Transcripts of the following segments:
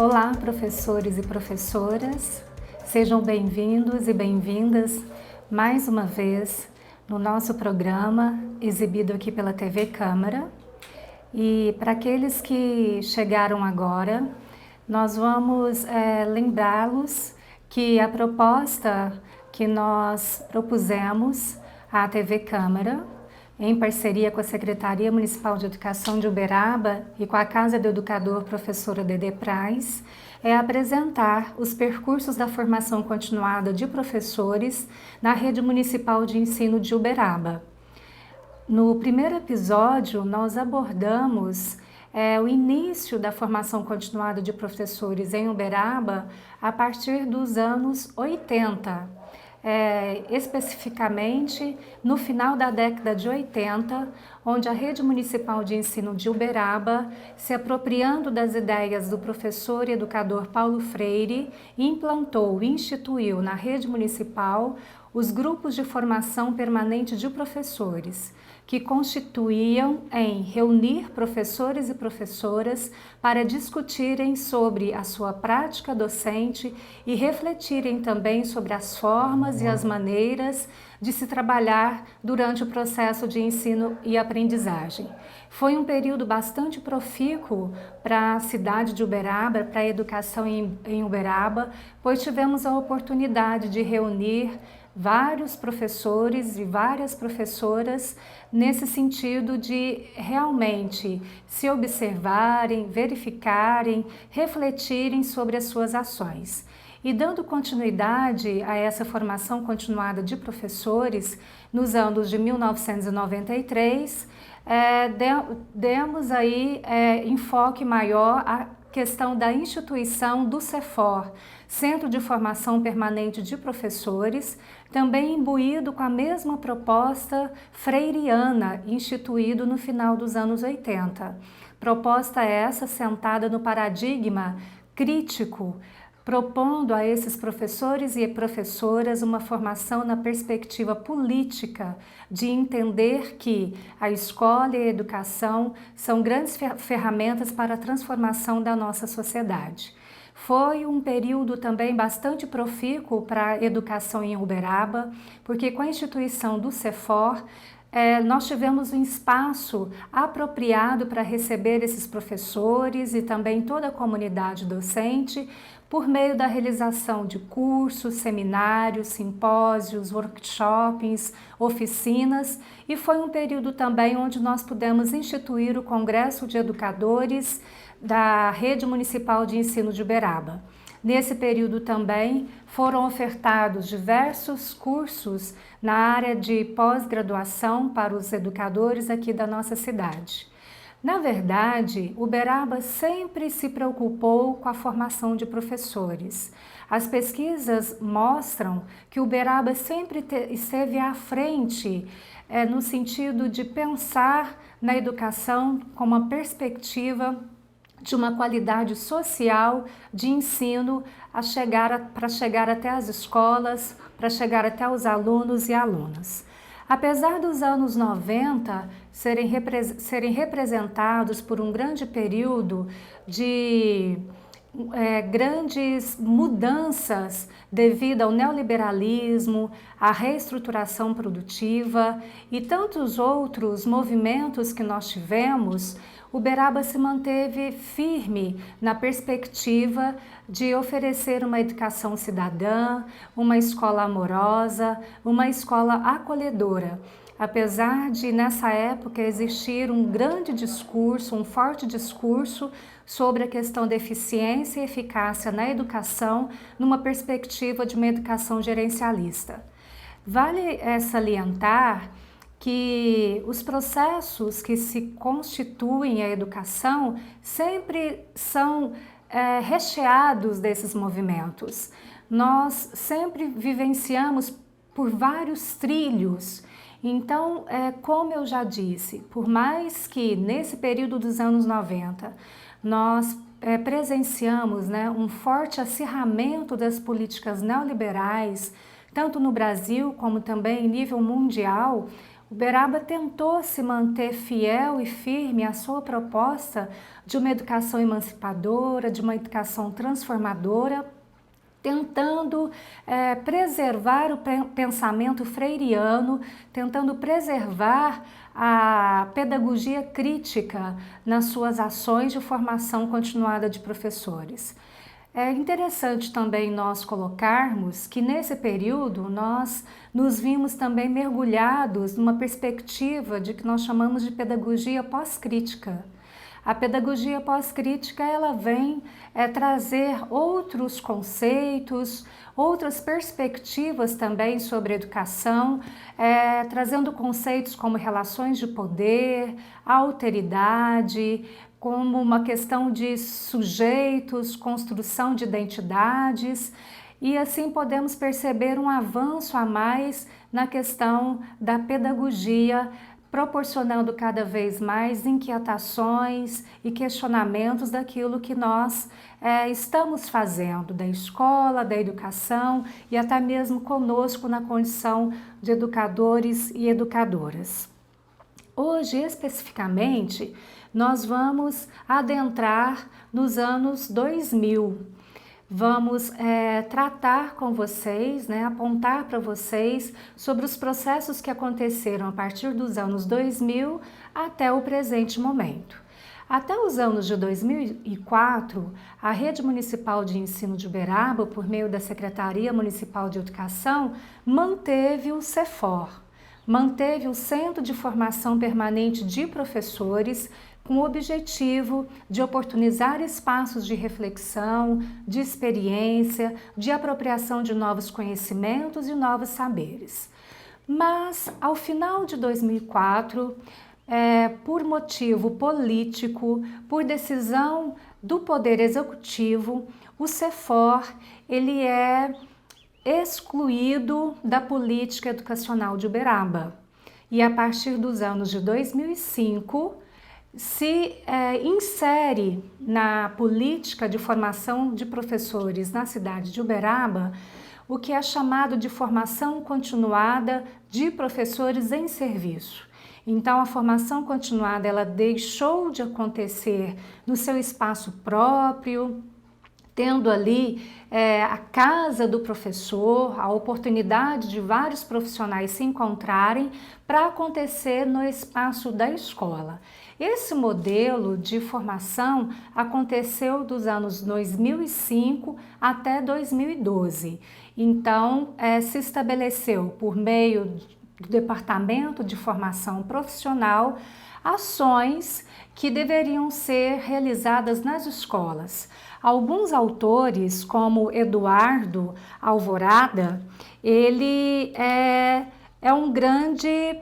Olá, professores e professoras, sejam bem-vindos e bem-vindas mais uma vez no nosso programa exibido aqui pela TV Câmara. E para aqueles que chegaram agora, nós vamos lembrá-los que a proposta que nós propusemos à TV Câmara, em parceria com a Secretaria Municipal de Educação de Uberaba e com a Casa do Educador Professora Dedê Praz, é apresentar os percursos da formação continuada de professores na Rede Municipal de Ensino de Uberaba. No primeiro episódio, nós abordamos o início da formação continuada de professores em Uberaba a partir dos anos 80. Especificamente no final da década de 80, onde a Rede Municipal de Ensino de Uberaba, se apropriando das ideias do professor e educador Paulo Freire, implantou e instituiu na rede municipal os grupos de formação permanente de professores, que constituíam em reunir professores e professoras para discutirem sobre a sua prática docente e refletirem também sobre as formas e as maneiras de se trabalhar durante o processo de ensino e aprendizagem. Foi um período bastante profícuo para a cidade de Uberaba, para a educação em Uberaba, pois tivemos a oportunidade de reunir vários professores e várias professoras nesse sentido de realmente se observarem, verificarem, refletirem sobre as suas ações. E dando continuidade a essa formação continuada de professores, nos anos de 1993, demos aí enfoque maior à questão da instituição do CEFOR, Centro de Formação Permanente de Professores, também imbuído com a mesma proposta freiriana, instituído no final dos anos 80. Proposta essa sentada no paradigma crítico, propondo a esses professores e professoras uma formação na perspectiva política de entender que a escola e a educação são grandes ferramentas para a transformação da nossa sociedade. Foi um período também bastante profícuo para a educação em Uberaba, porque com a instituição do CEFOR, nós tivemos um espaço apropriado para receber esses professores e também toda a comunidade docente, por meio da realização de cursos, seminários, simpósios, workshops, oficinas, e foi um período também onde nós pudemos instituir o Congresso de Educadores da Rede Municipal de Ensino de Uberaba. Nesse período também foram ofertados diversos cursos na área de pós-graduação para os educadores aqui da nossa cidade. Na verdade, Uberaba sempre se preocupou com a formação de professores. As pesquisas mostram que Uberaba sempre esteve à frente no sentido de pensar na educação com uma perspectiva de uma qualidade social de ensino para chegar até as escolas, para chegar até os alunos e alunas. Apesar dos anos 90 serem representados por um grande período de grandes mudanças devido ao neoliberalismo, à reestruturação produtiva e tantos outros movimentos que nós tivemos, Uberaba se manteve firme na perspectiva de oferecer uma educação cidadã, uma escola amorosa, uma escola acolhedora. Apesar de, nessa época, existir um grande discurso, um forte discurso sobre a questão da eficiência e eficácia na educação, numa perspectiva de uma educação gerencialista. Vale salientar que os processos que se constituem a educação sempre são recheados desses movimentos. Nós sempre vivenciamos por vários trilhos. Então, como eu já disse, por mais que nesse período dos anos 90 nós presenciamos um forte acirramento das políticas neoliberais, tanto no Brasil como também em nível mundial, Uberaba tentou se manter fiel e firme à sua proposta de uma educação emancipadora, de uma educação transformadora, tentando preservar o pensamento freiriano, tentando preservar a pedagogia crítica nas suas ações de formação continuada de professores. É interessante também nós colocarmos que nesse período nós nos vimos também mergulhados numa perspectiva de que nós chamamos de pedagogia pós-crítica. A pedagogia pós-crítica ela vem trazer outros conceitos, outras perspectivas também sobre a educação, trazendo conceitos como relações de poder, alteridade, como uma questão de sujeitos, construção de identidades, e assim podemos perceber um avanço a mais na questão da pedagogia, proporcionando cada vez mais inquietações e questionamentos daquilo que nós estamos fazendo, da escola, da educação e até mesmo conosco na condição de educadores e educadoras. Hoje, especificamente, nós vamos adentrar nos anos 2000. Vamos tratar com vocês, apontar para vocês sobre os processos que aconteceram a partir dos anos 2000 até o presente momento. Até os anos de 2004, a Rede Municipal de Ensino de Uberaba, por meio da Secretaria Municipal de Educação, manteve o CEFOR, manteve o Centro de Formação Permanente de Professores, com o objetivo de oportunizar espaços de reflexão, de experiência, de apropriação de novos conhecimentos e novos saberes. Mas, ao final de 2004, por motivo político, por decisão do Poder Executivo, o CEFOR ele é excluído da política educacional de Uberaba. E a partir dos anos de 2005, se insere na política de formação de professores na cidade de Uberaba o que é chamado de formação continuada de professores em serviço. Então, a formação continuada ela deixou de acontecer no seu espaço próprio, tendo ali a casa do professor, a oportunidade de vários profissionais se encontrarem para acontecer no espaço da escola. Esse modelo de formação aconteceu dos anos 2005 até 2012. Então, se estabeleceu por meio do Departamento de Formação Profissional ações que deveriam ser realizadas nas escolas. Alguns autores, como Eduardo Alvorada, ele é um grande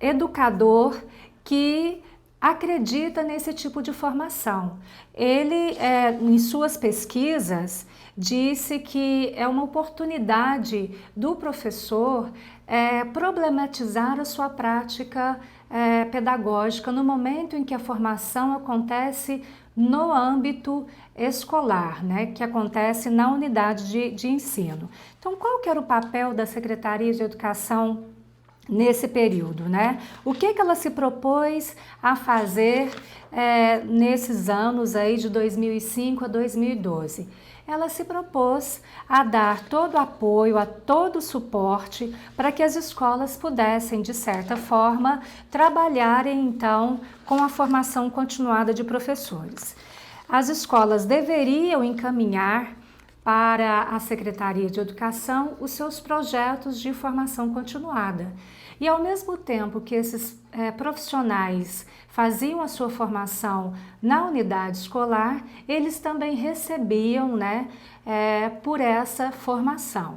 educador que acredita nesse tipo de formação. Ele, em suas pesquisas, disse que é uma oportunidade do professor problematizar a sua prática pedagógica no momento em que a formação acontece no âmbito escolar, que acontece na unidade de ensino. Então, qual que era o papel da Secretaria de Educação nesse período, O que ela se propôs a fazer nesses anos aí de 2005 a 2012? Ela se propôs a dar todo o apoio, a todo o suporte para que as escolas pudessem, de certa forma, trabalharem então com a formação continuada de professores. As escolas deveriam encaminhar para a Secretaria de Educação os seus projetos de formação continuada. E ao mesmo tempo que esses profissionais faziam a sua formação na unidade escolar, eles também recebiam por essa formação.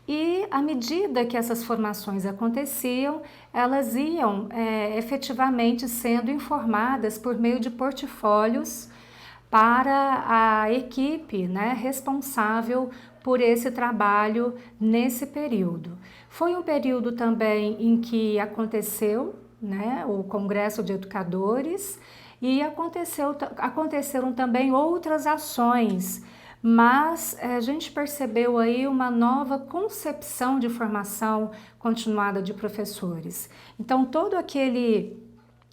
E à medida que essas formações aconteciam, elas iam efetivamente sendo informadas por meio de portfólios para a equipe responsável por esse trabalho nesse período. Foi um período também em que aconteceu o Congresso de Educadores e aconteceram também outras ações mas a gente percebeu aí uma nova concepção de formação continuada de professores. Então, todo aquele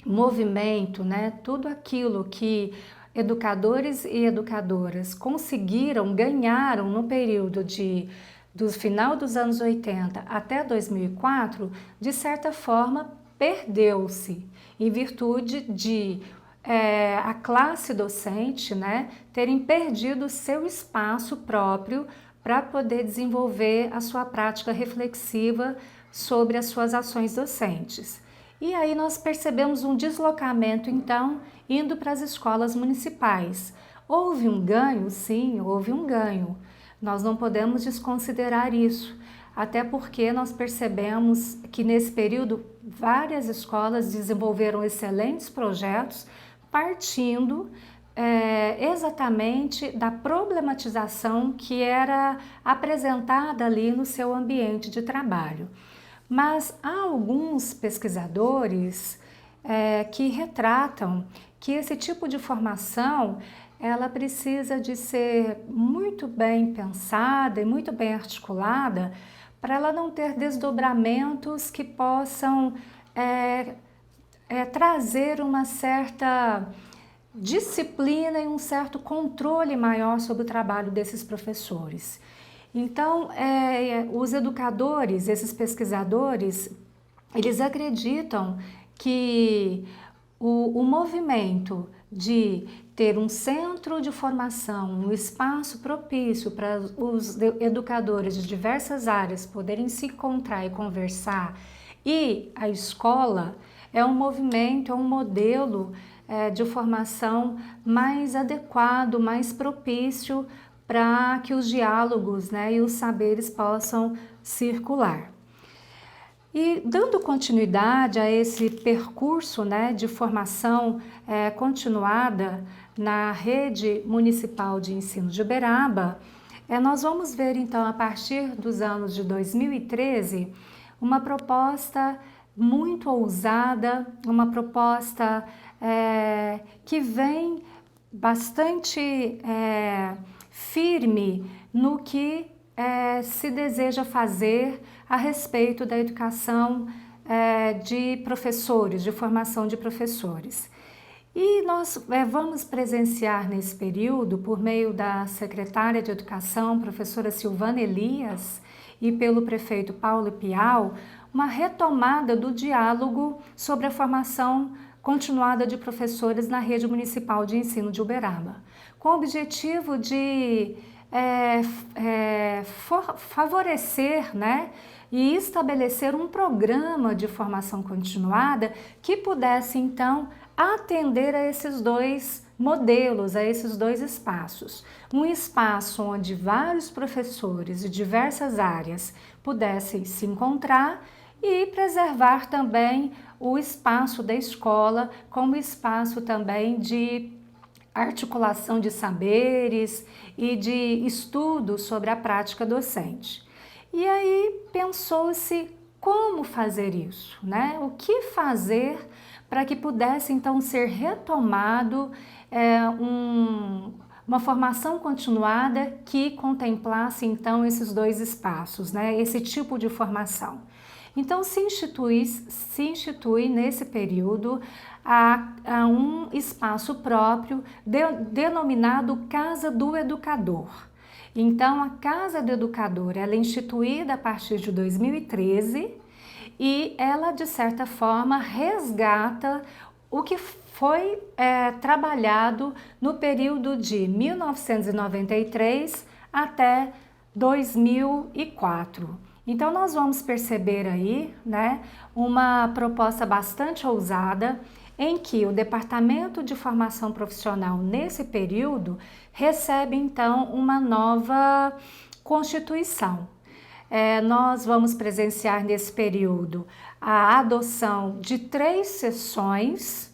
movimento, né, tudo aquilo que educadores e educadoras conseguiram, ganharam no período do final dos anos 80 até 2004, de certa forma, perdeu-se, em virtude de a classe docente, né, terem perdido seu espaço próprio para poder desenvolver a sua prática reflexiva sobre as suas ações docentes. E aí nós percebemos um deslocamento, então, indo para as escolas municipais. Houve um ganho? Sim, houve um ganho. Nós não podemos desconsiderar isso, até porque nós percebemos que nesse período várias escolas desenvolveram excelentes projetos partindo exatamente da problematização que era apresentada ali no seu ambiente de trabalho. Mas há alguns pesquisadores que retratam que esse tipo de formação ela precisa de ser muito bem pensada e muito bem articulada para ela não ter desdobramentos que possam trazer uma certa disciplina e um certo controle maior sobre o trabalho desses professores. Então, os educadores, esses pesquisadores, eles acreditam que o movimento de ter um centro de formação, um espaço propício para os educadores de diversas áreas poderem se encontrar e conversar, e a escola é um movimento, é um modelo de formação mais adequado, mais propício para que os diálogos, né, e os saberes possam circular. E dando continuidade a esse percurso, né, de formação continuada na rede municipal de ensino de Uberaba, nós vamos ver então a partir dos anos de 2013 uma proposta muito ousada, uma proposta que vem bastante firme no que se deseja fazer a respeito da educação de professores, de formação de professores. E nós vamos presenciar nesse período, por meio da secretária de Educação, professora Silvana Elias, e pelo prefeito Paulo Piau, uma retomada do diálogo sobre a formação continuada de professores na rede municipal de ensino de Uberaba, com o objetivo de favorecer, né, e estabelecer um programa de formação continuada que pudesse, então, atender a esses dois modelos, a esses dois espaços. Um espaço onde vários professores de diversas áreas pudessem se encontrar e preservar também o espaço da escola como espaço também de articulação de saberes e de estudo sobre a prática docente. E aí pensou-se como fazer isso, né? O que fazer para que pudesse então ser retomado uma formação continuada que contemplasse então esses dois espaços, né? Esse tipo de formação. Então se institui nesse período a um espaço próprio denominado Casa do Educador. Então a Casa do Educador ela é instituída a partir de 2013 e ela de certa forma resgata o que foi trabalhado no período de 1993 até 2004. Então nós vamos perceber aí, né, uma proposta bastante ousada em que o Departamento de Formação Profissional nesse período recebe então uma nova constituição. Nós vamos presenciar nesse período a adoção de 3 sessões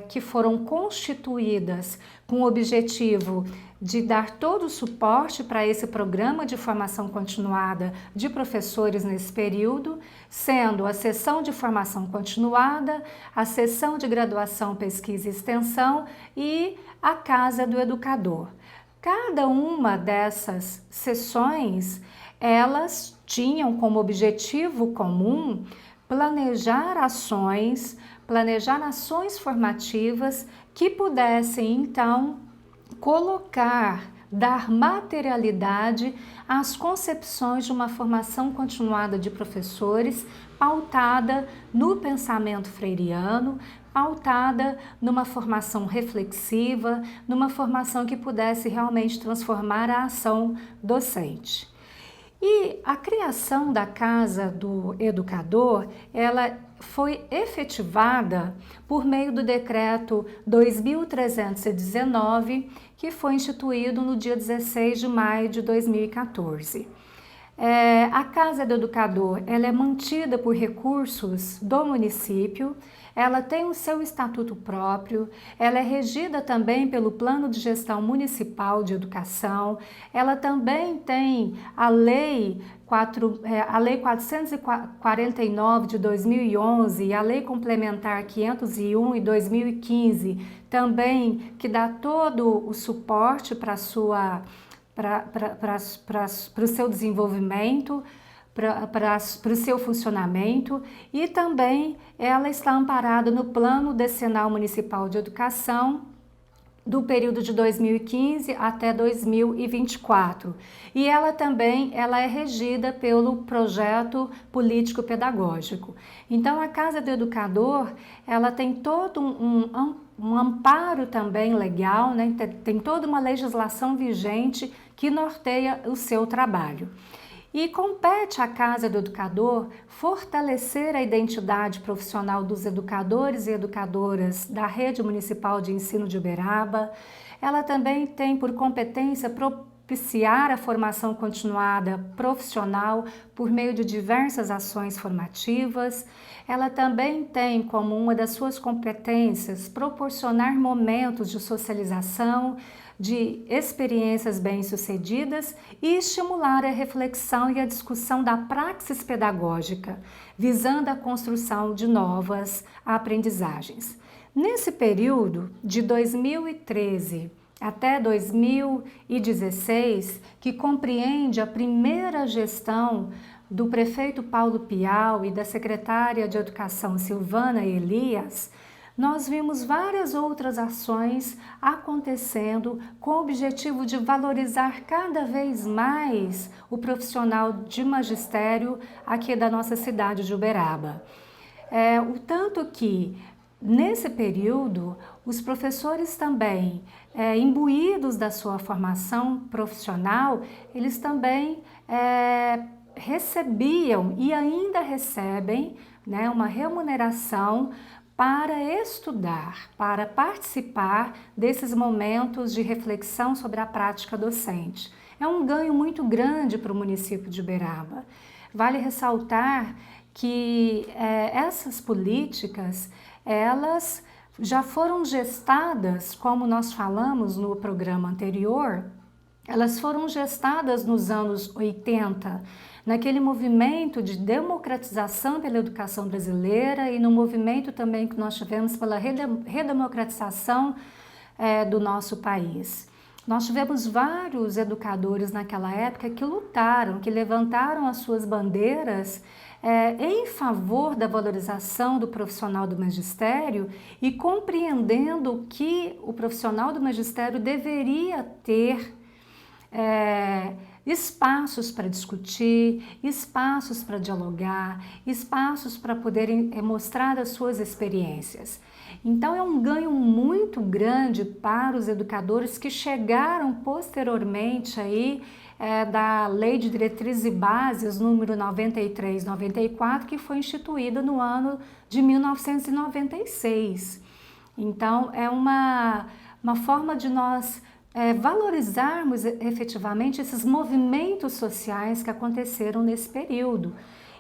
que foram constituídas com o objetivo de dar todo o suporte para esse programa de formação continuada de professores nesse período, sendo a seção de formação continuada, a seção de graduação, pesquisa e extensão e a Casa do Educador. Cada uma dessas sessões, elas tinham como objetivo comum planejar ações formativas que pudessem, então, dar materialidade às concepções de uma formação continuada de professores, pautada no pensamento freiriano, pautada numa formação reflexiva, numa formação que pudesse realmente transformar a ação docente. E a criação da Casa do Educador, ela foi efetivada por meio do decreto 2319, que foi instituído no dia 16 de maio de 2014. A Casa do Educador, ela é mantida por recursos do município, ela tem o seu estatuto próprio, ela é regida também pelo Plano de Gestão Municipal de Educação, ela também tem a Lei 449 de 2011 e a Lei Complementar 501 de 2015, também que dá todo o suporte para o seu desenvolvimento, para o seu funcionamento, e também ela está amparada no Plano Decenal Municipal de Educação do período de 2015 até 2024. E ela também é regida pelo projeto político-pedagógico. Então, a Casa do Educador, ela tem todo um amparo também legal, né? Tem toda uma legislação vigente que norteia o seu trabalho. E compete à Casa do Educador fortalecer a identidade profissional dos educadores e educadoras da Rede Municipal de Ensino de Uberaba. Ela também tem por competência propiciar a formação continuada profissional por meio de diversas ações formativas. Ela também tem como uma das suas competências proporcionar momentos de socialização, de experiências bem-sucedidas e estimular a reflexão e a discussão da praxis pedagógica, visando a construção de novas aprendizagens. Nesse período, de 2013 até 2016, que compreende a primeira gestão do prefeito Paulo Piau e da secretária de Educação Silvana Elias, nós vimos várias outras ações acontecendo com o objetivo de valorizar cada vez mais o profissional de magistério aqui da nossa cidade de Uberaba. O tanto que, nesse período, os professores também, imbuídos da sua formação profissional, eles também recebiam e ainda recebem, né, uma remuneração para estudar, para participar desses momentos de reflexão sobre a prática docente. É um ganho muito grande para o município de Uberaba. Vale ressaltar que essas políticas, elas já foram gestadas, como nós falamos no programa anterior, elas foram gestadas nos anos 80, naquele movimento de democratização pela educação brasileira e no movimento também que nós tivemos pela redemocratização do nosso país. Nós tivemos vários educadores naquela época que lutaram, que levantaram as suas bandeiras em favor da valorização do profissional do magistério e compreendendo que o profissional do magistério deveria ter espaços para discutir, espaços para dialogar, espaços para poderem mostrar as suas experiências. Então é um ganho muito grande para os educadores que chegaram posteriormente aí da Lei de Diretrizes e Bases número 93/94, que foi instituída no ano de 1996. Então é uma forma de nós valorizarmos efetivamente esses movimentos sociais que aconteceram nesse período.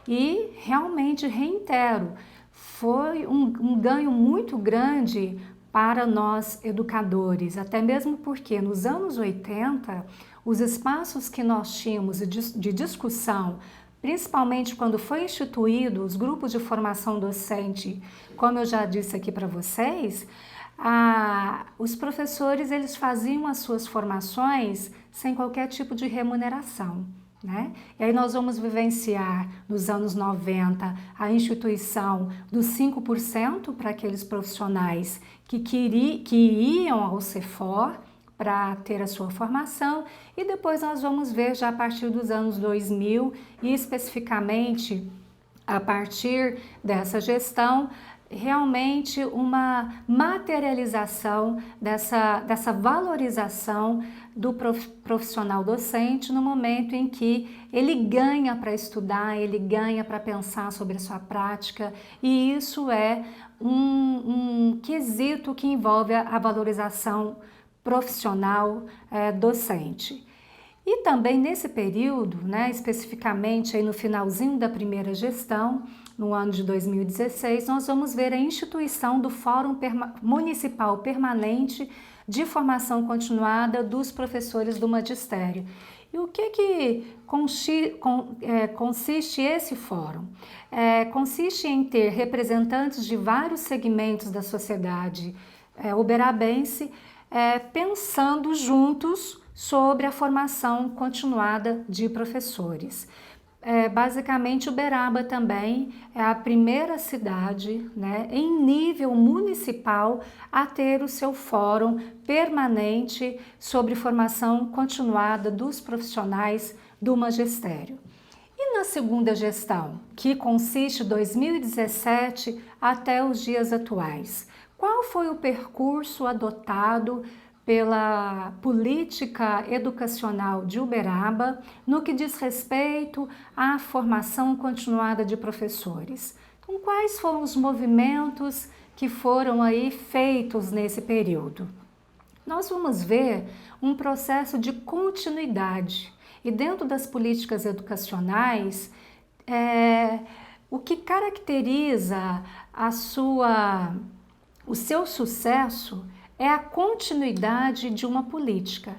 E realmente, reitero, foi um ganho muito grande para nós educadores, até mesmo porque nos anos 80, os espaços que nós tínhamos de discussão, principalmente quando foi instituído os grupos de formação docente, como eu já disse aqui para vocês, os professores eles faziam as suas formações sem qualquer tipo de remuneração, né? E aí nós vamos vivenciar nos anos 90 a instituição dos 5% para aqueles profissionais que iam ao CEFOR para ter a sua formação, e depois nós vamos ver já a partir dos anos 2000 e especificamente a partir dessa gestão, realmente uma materialização dessa valorização do profissional docente no momento em que ele ganha para estudar, ele ganha para pensar sobre a sua prática, e isso é um quesito que envolve a valorização profissional docente. E também nesse período, né, especificamente aí no finalzinho da primeira gestão, no ano de 2016, nós vamos ver a instituição do Fórum Municipal Permanente de Formação Continuada dos Professores do Magistério. E o que consiste esse fórum? Consiste em ter representantes de vários segmentos da sociedade uberabense pensando juntos sobre a formação continuada de professores. Basicamente, Uberaba também é a primeira cidade, né, em nível municipal a ter o seu fórum permanente sobre formação continuada dos profissionais do magistério. E na segunda gestão, que consiste de 2017 até os dias atuais, qual foi o percurso adotado pela política educacional de Uberaba no que diz respeito à formação continuada de professores? Então, quais foram os movimentos que foram aí feitos nesse período? Nós vamos ver um processo de continuidade, e dentro das políticas educacionais, o que caracteriza o seu sucesso é a continuidade de uma política.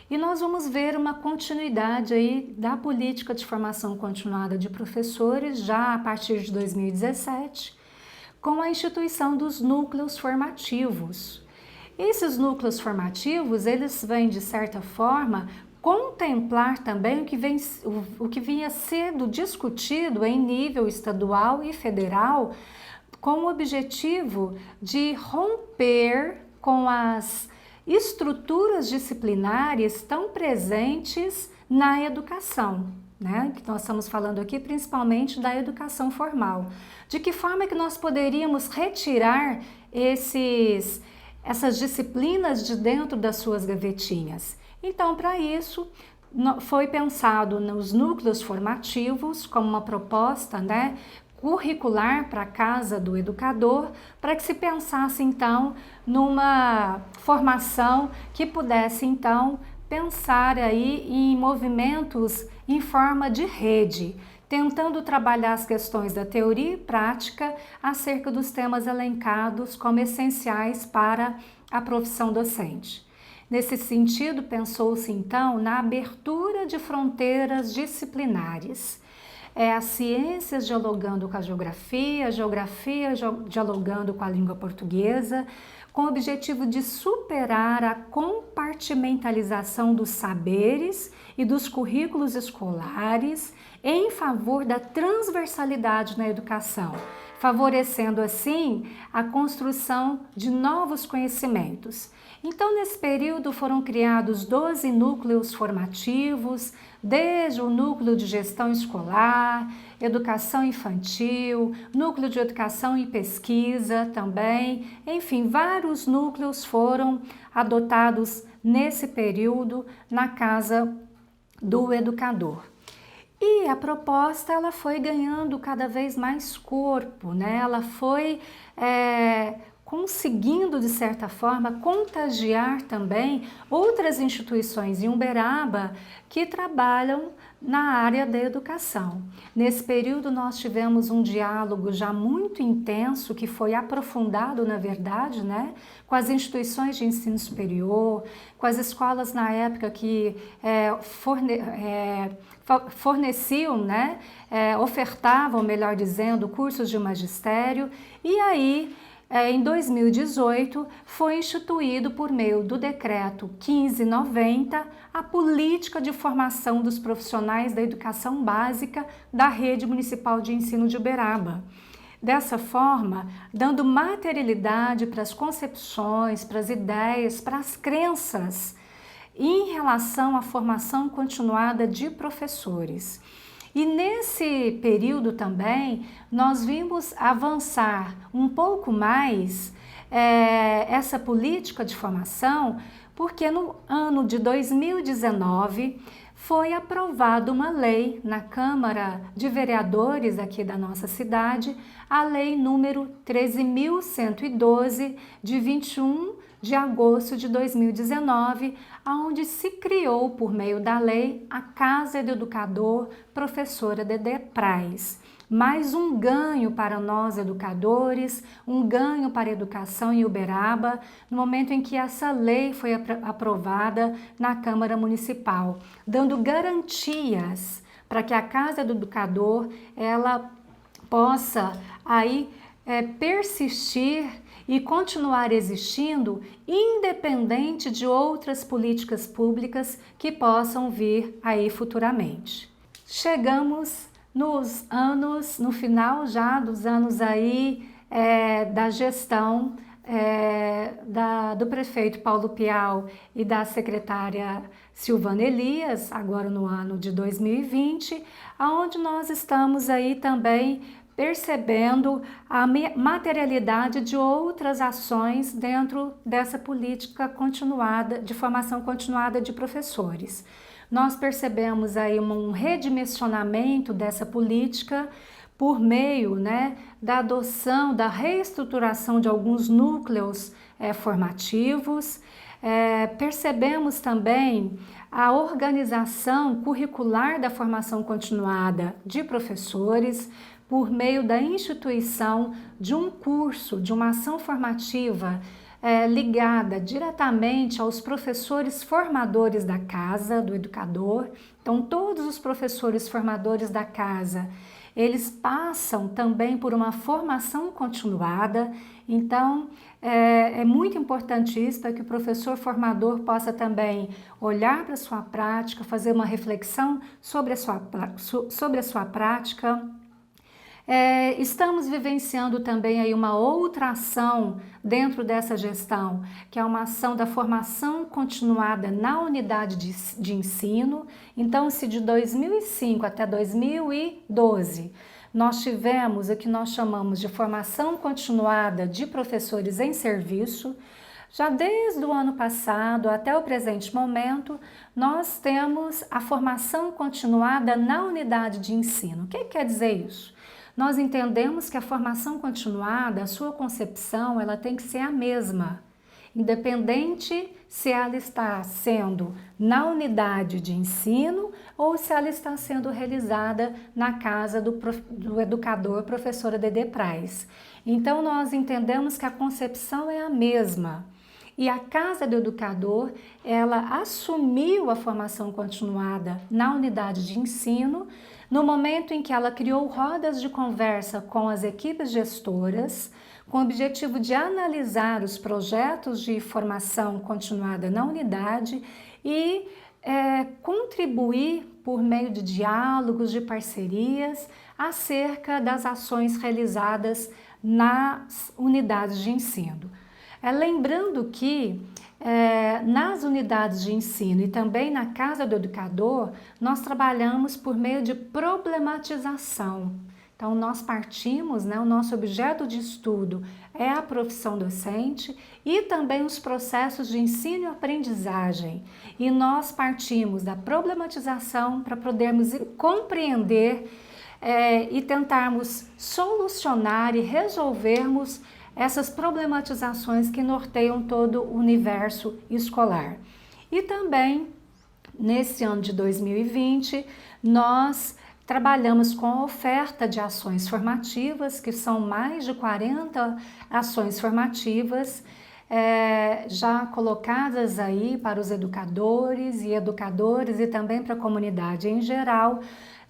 E nós vamos ver uma continuidade aí da política de formação continuada de professores já a partir de 2017, com a instituição dos núcleos formativos. Esses núcleos formativos, eles vêm, de certa forma, contemplar também o que vinha sendo discutido em nível estadual e federal, com o objetivo de romper com as estruturas disciplinares tão presentes na educação, né? Que nós estamos falando aqui principalmente da educação formal. De que forma que nós poderíamos retirar essas disciplinas de dentro das suas gavetinhas? Então, para isso, foi pensado nos núcleos formativos como uma proposta, né, curricular para a casa do educador, para que se pensasse então numa formação que pudesse então pensar aí em movimentos em forma de rede, tentando trabalhar as questões da teoria e prática acerca dos temas elencados como essenciais para a profissão docente. Nesse sentido, pensou-se então na abertura de fronteiras disciplinares. As ciências dialogando com a geografia dialogando com a língua portuguesa, com o objetivo de superar a compartimentalização dos saberes e dos currículos escolares em favor da transversalidade na educação, favorecendo assim a construção de novos conhecimentos. Então, nesse período foram criados 12 núcleos formativos, desde o núcleo de gestão escolar, educação infantil, núcleo de educação e pesquisa também, enfim, vários núcleos foram adotados nesse período na casa do educador. E a proposta ela foi ganhando cada vez mais corpo, né? Ela foi conseguindo, de certa forma, contagiar também outras instituições em Uberaba que trabalham na área da educação. Nesse período nós tivemos um diálogo já muito intenso, que foi aprofundado, na verdade, né, com as instituições de ensino superior, com as escolas na época que forneciam, né, ofertavam, melhor dizendo, cursos de magistério, e aí em 2018, foi instituído por meio do Decreto 1590 a Política de Formação dos Profissionais da Educação Básica da Rede Municipal de Ensino de Uberaba. Dessa forma, dando materialidade para as concepções, para as ideias, para as crenças em relação à formação continuada de professores. E nesse período também, nós vimos avançar um pouco mais essa política de formação, porque no ano de 2019 foi aprovada uma lei na Câmara de Vereadores aqui da nossa cidade, a Lei número 13.112, de 21 de agosto de 2019, onde se criou, por meio da lei, a Casa do Educador Professora Dedé Praz. Mais um ganho para nós educadores, um ganho para a educação em Uberaba, no momento em que essa lei foi aprovada na Câmara Municipal, dando garantias para que a Casa do Educador ela possa aí persistir e continuar existindo, independente de outras políticas públicas que possam vir aí futuramente. Chegamos no final já dos anos aí da gestão do prefeito Paulo Pial e da secretária Silvana Elias, agora no ano de 2020, onde nós estamos aí também percebendo a materialidade de outras ações dentro dessa política continuada, de formação continuada de professores. Nós percebemos aí um redimensionamento dessa política por meio da adoção, da reestruturação de alguns núcleos formativos. Percebemos também a organização curricular da formação continuada de professores, por meio da instituição de um curso, de uma ação formativa ligada diretamente aos professores formadores da casa, do educador. Então, todos os professores formadores da casa, eles passam também por uma formação continuada. Então, é muito importante isso, para que o professor formador possa também olhar para a sua prática, fazer uma reflexão sobre a sua prática. Estamos vivenciando também aí uma outra ação dentro dessa gestão, que é uma ação da formação continuada na unidade de ensino. Então, se de 2005 até 2012 nós tivemos o que nós chamamos de formação continuada de professores em serviço, já desde o ano passado até o presente momento, nós temos a formação continuada na unidade de ensino. O que quer dizer isso? Nós entendemos que a formação continuada, a sua concepção, ela tem que ser a mesma, independente se ela está sendo na unidade de ensino ou se ela está sendo realizada na casa do educador professora Dedé Praz. Então, nós entendemos que a concepção é a mesma. E a Casa do Educador, ela assumiu a formação continuada na unidade de ensino, no momento em que ela criou rodas de conversa com as equipes gestoras, com o objetivo de analisar os projetos de formação continuada na unidade e contribuir por meio de diálogos, de parcerias, acerca das ações realizadas nas unidades de ensino. Lembrando que nas unidades de ensino e também na Casa do Educador, nós trabalhamos por meio de problematização. Então, nós partimos, o nosso objeto de estudo é a profissão docente e também os processos de ensino e aprendizagem. E nós partimos da problematização para podermos compreender e tentarmos solucionar e resolvermos essas problematizações que norteiam todo o universo escolar. E também, nesse ano de 2020, nós trabalhamos com a oferta de ações formativas, que são mais de 40 ações formativas, já colocadas aí para os educadores e também para a comunidade em geral,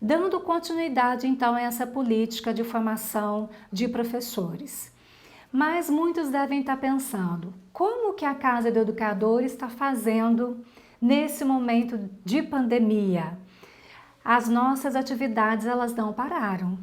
dando continuidade então a essa política de formação de professores. Mas muitos devem estar pensando, como que a Casa do Educador está fazendo nesse momento de pandemia? As nossas atividades, elas não pararam.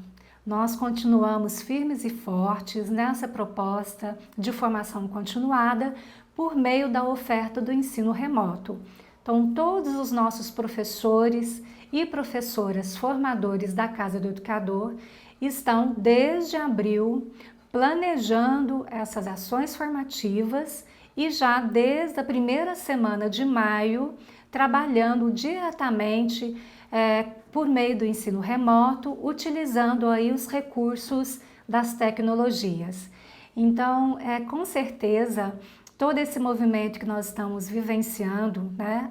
Nós continuamos firmes e fortes nessa proposta de formação continuada por meio da oferta do ensino remoto. Então, todos os nossos professores e professoras formadores da Casa do Educador estão, desde abril, planejando essas ações formativas e já desde a primeira semana de maio, trabalhando diretamente por meio do ensino remoto, utilizando aí os recursos das tecnologias. Então, com certeza, todo esse movimento que nós estamos vivenciando, né,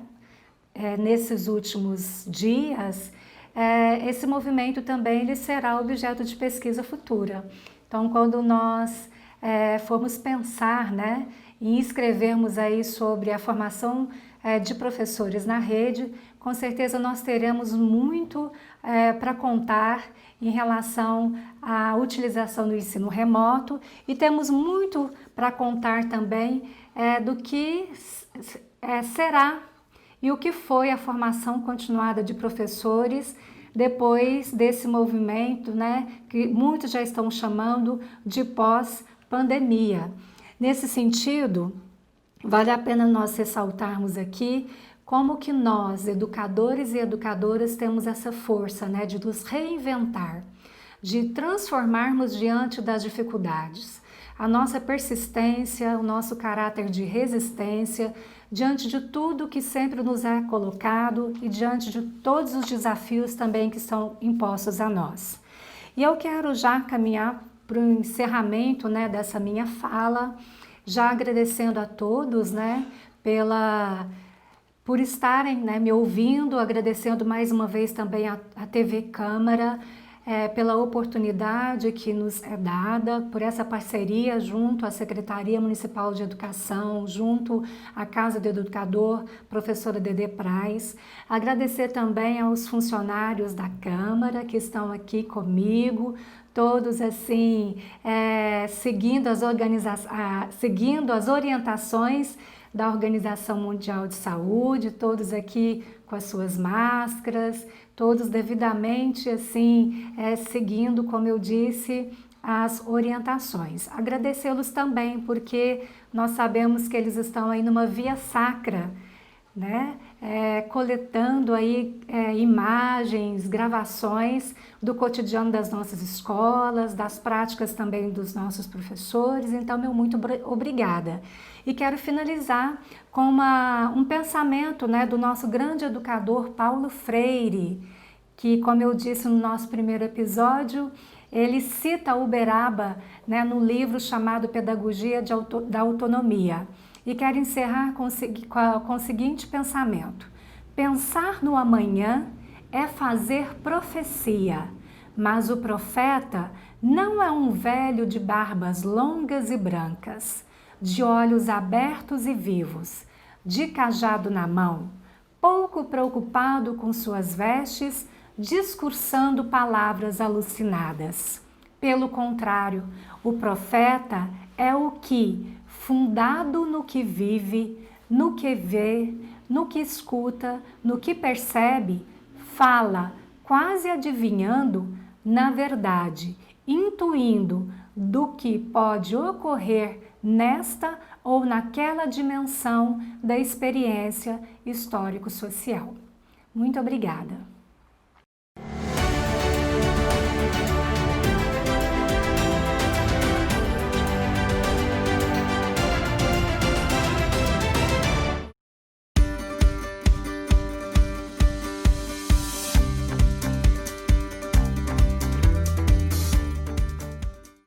nesses últimos dias, esse movimento também ele será objeto de pesquisa futura. Então, quando nós formos pensar, né, e escrevermos aí sobre a formação de professores na rede, com certeza nós teremos muito para contar em relação à utilização do ensino remoto e temos muito para contar também do que será e o que foi a formação continuada de professores depois desse movimento, né, que muitos já estão chamando de pós-pandemia. Nesse sentido, vale a pena nós ressaltarmos aqui como que nós, educadores e educadoras, temos essa força, né, de nos reinventar, de transformarmos diante das dificuldades. A nossa persistência, o nosso caráter de resistência, diante de tudo que sempre nos é colocado e diante de todos os desafios também que são impostos a nós. E eu quero já caminhar para o encerramento, né, dessa minha fala, já agradecendo a todos, né, por estarem, né, me ouvindo, agradecendo mais uma vez também a TV Câmara, pela oportunidade que nos é dada, por essa parceria junto à Secretaria Municipal de Educação, junto à Casa do Educador, professora Dedê Praz. Agradecer também aos funcionários da Câmara que estão aqui comigo, todos assim, seguindo as orientações da Organização Mundial de Saúde, todos aqui com as suas máscaras, todos devidamente assim, seguindo, como eu disse, as orientações. Agradecê-los também, porque nós sabemos que eles estão aí numa via sacra, né? Coletando aí imagens, gravações do cotidiano das nossas escolas, das práticas também dos nossos professores. Então, meu muito obrigada. E quero finalizar com um pensamento, né, do nosso grande educador Paulo Freire, que, como eu disse no nosso primeiro episódio, ele cita Uberaba, né, no livro chamado Pedagogia da Autonomia. E quero encerrar com o seguinte pensamento: pensar no amanhã é fazer profecia, mas o profeta não é um velho de barbas longas e brancas, de olhos abertos e vivos, de cajado na mão, pouco preocupado com suas vestes, discursando palavras alucinadas. Pelo contrário, o profeta é o que, fundado no que vive, no que vê, no que escuta, no que percebe, fala, quase adivinhando, na verdade, intuindo do que pode ocorrer nesta ou naquela dimensão da experiência histórico-social. Muito obrigada.